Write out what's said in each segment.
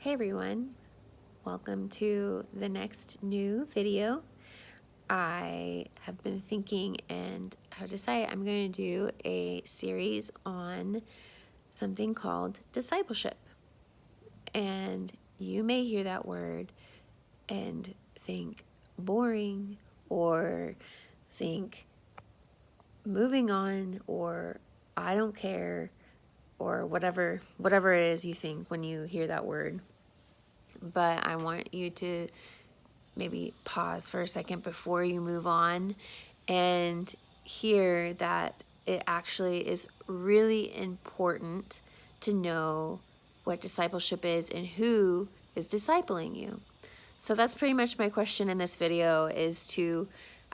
Hey everyone, welcome to the next new video. I have been thinking and have decided I'm going to do a series on something called discipleship. And you may hear that word and think boring or think moving on or I don't care or whatever it is you think when you hear that word. But I want you to maybe pause for a second before you move on and hear that it actually is really important to know what discipleship is and who is discipling you. So that's pretty much my question in this video, is to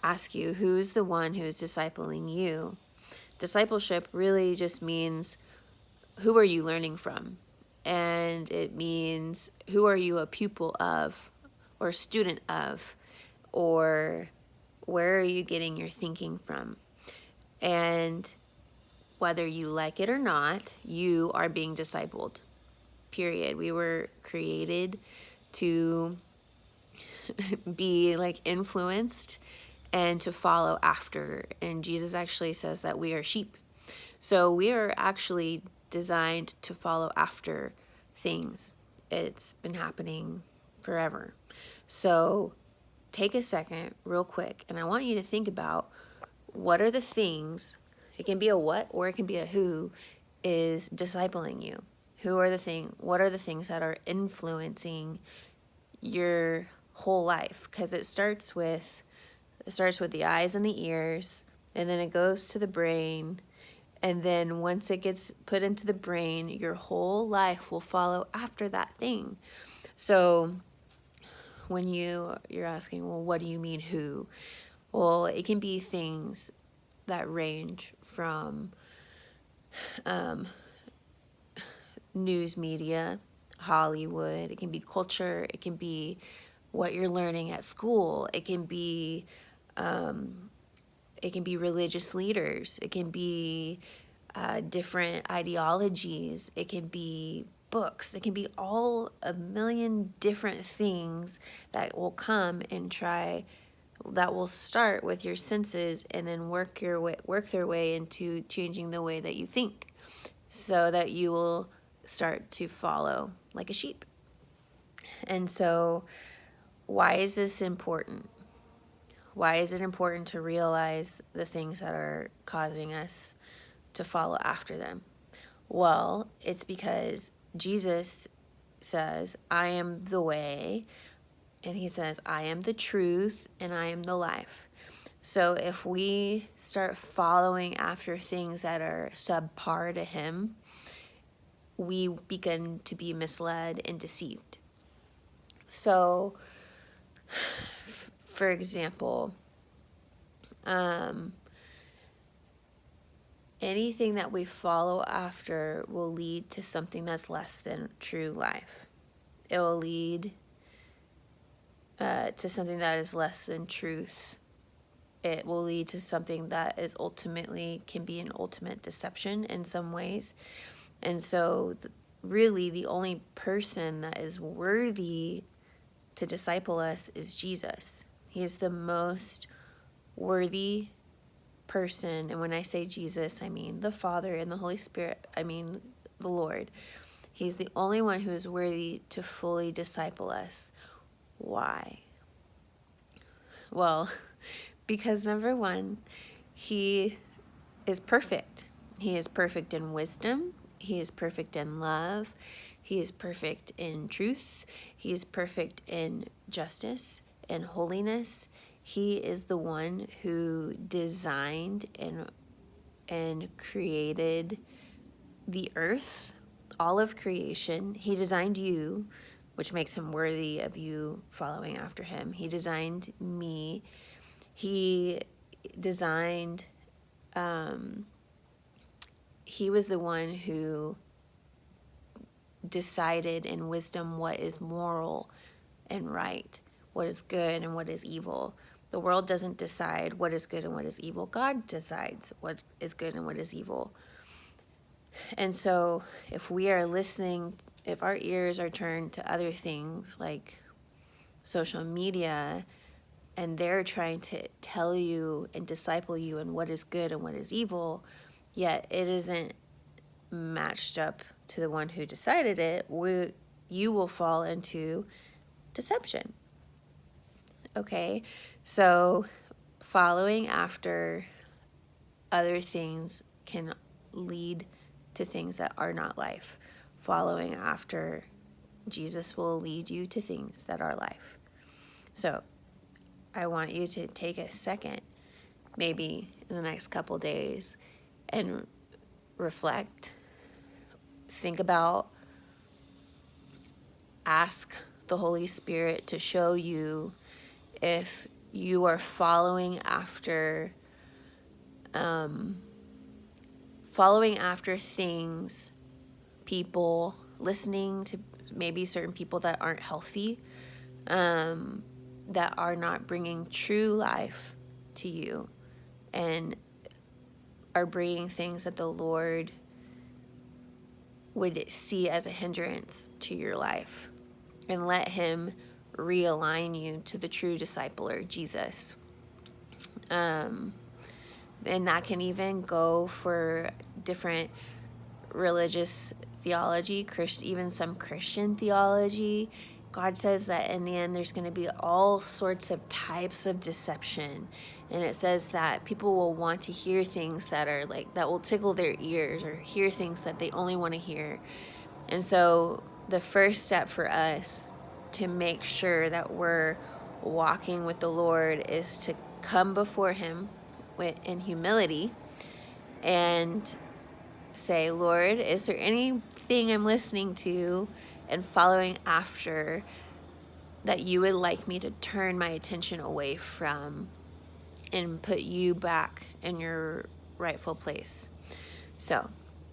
ask you, who's the one who's discipling you? Discipleship really just means, who are you learning from? And it means, who are you a pupil of or a student of, or where are you getting your thinking from? And whether you like it or not, you are being discipled, period. We were created to be influenced and to follow after. And Jesus actually says that we are sheep. So we are actually designed to follow after things. It's been happening forever. So take a second real quick, and I want you to think about, what are the things, it can be a what or it can be a who, is discipling you. What are the things that are influencing your whole life? Because it starts with the eyes and the ears, and then it goes to the brain. And then once it gets put into the brain, your whole life will follow after that thing. So when you're asking, well, what do you mean who? Well, it can be things that range from news media, Hollywood. It can be culture. It can be what you're learning at school. It can be religious leaders. It can be different ideologies. It can be books. It can be all a million different things that will come and that will start with your senses and then work their way into changing the way that you think, so that you will start to follow like a sheep. And so, why is this important? Why is it important to realize the things that are causing us to follow after them? Well, it's because Jesus says, I am the way, and he says, I am the truth, and I am the life. So if we start following after things that are subpar to him, we begin to be misled and deceived. So, for example, anything that we follow after will lead to something that's less than true life. It will lead to something that is less than truth. It will lead to something that is can be an ultimate deception in some ways. And so really the only person that is worthy to disciple us is Jesus. He is the most worthy person. And when I say Jesus, I mean the Father and the Holy Spirit. I mean the Lord. He's the only one who is worthy to fully disciple us. Why? Well, because number one, he is perfect. He is perfect in wisdom. He is perfect in love. He is perfect in truth. He is perfect in justice and holiness. He is the one who designed and created the earth, all of creation. He designed you, which makes him worthy of you following after him. He designed me. He designed, he was the one who decided in wisdom what is moral and right, what is good and what is evil. The world doesn't decide what is good and what is evil. God decides what is good and what is evil. And so if we are listening if our ears are turned to other things like social media, and they're trying to tell you and disciple you in what is good and what is evil, yet it isn't matched up to the one who decided it, you will fall into deception. Okay, so following after other things can lead to things that are not life. Following after Jesus will lead you to things that are life. So I want you to take a second, maybe in the next couple days, and reflect, think about, ask the Holy Spirit to show you if you are following after things, people, listening to maybe certain people that aren't healthy, that are not bringing true life to you and are bringing things that the Lord would see as a hindrance to your life, and let him realign you to the true discipler, Jesus. And that can even go for different religious theology, even some Christian theology. God says that in the end there's going to be all sorts of types of deception, and it says that people will want to hear things that are like, that will tickle their ears, or hear things that they only want to hear. And so the first step for us to make sure that we're walking with the Lord is to come before him in humility and say, Lord, is there anything I'm listening to and following after that you would like me to turn my attention away from and put you back in your rightful place? So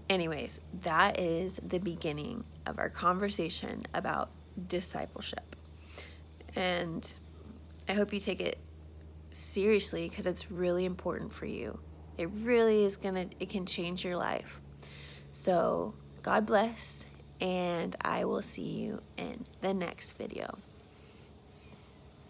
anyways, that is the beginning of our conversation about discipleship. And I hope you take it seriously, because it's really important for you. It really is it can change your life. So God bless, and I will see you in the next video.